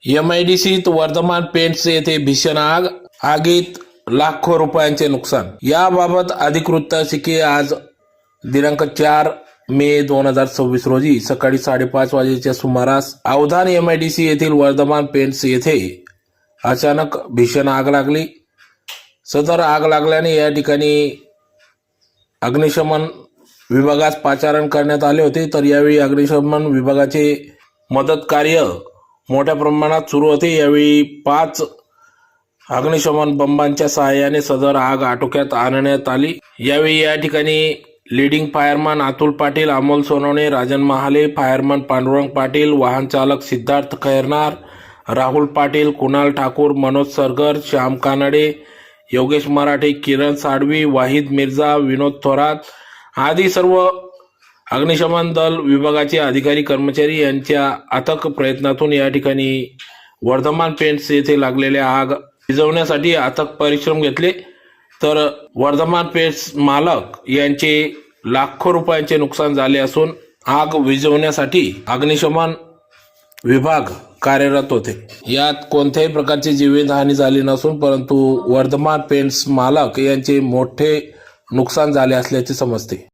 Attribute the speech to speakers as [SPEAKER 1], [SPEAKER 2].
[SPEAKER 1] MIDCत Vardhman paints येथे भीषण आग, आगीत लाखो रुपयांचे नुकसान। याबाबत अधिकृत तहसील आज दिनांक 4 मे 2026 रोजी सकाळी 5:30 वाजेच्या सुमारास अवधान MIDC येथील वर्धमान पेंट्स येथे अचानक भीषण आग लागली। सदर आग लागल्याने या ठिकाणी अग्निशमन विभागास पाचारण करण्यात आले होते। तर यावेळी अग्निशमन विभागाचे मदत कार्य मोठ्या प्रमाणात सुरू होते। यावेळी 5 अग्निशमन बंबांच्या सहाय्याने सदर आग आटोक्यात आणण्यात आली। यावेळी या ठिकाणी leading fireman Atul Patil, Amol Sonawane, Rajan Mahale, fireman Pandurang Patil, वाहन चालक सिद्धार्थ खैरनार, राहुल पाटील, कुणाल ठाकूर, मनोज सरगर, श्याम कानडे, योगेश मराठे, किरण साडवी, वाहिद मिर्झा, विनोद थोरात आदी सर्व अग्निशमन दल विभागाचे अधिकारी कर्मचारी यांच्या अथक प्रयत्नातून या ठिकाणी वर्धमान पेंट्स येथे लागलेल्या आग विझवण्यासाठी अथक परिश्रम घेतले। तर वर्धमान पेंट्स मालक यांचे लाखो रुपयांचे नुकसान झाले असून आग विझवण्यासाठी अग्निशमन विभाग कार्यरत होते। यात कोणत्याही प्रकारची जीवितहानी झाली नसून परंतु वर्धमान पेंट्स मालक यांचे मोठे नुकसान झाले असल्याचे समजते।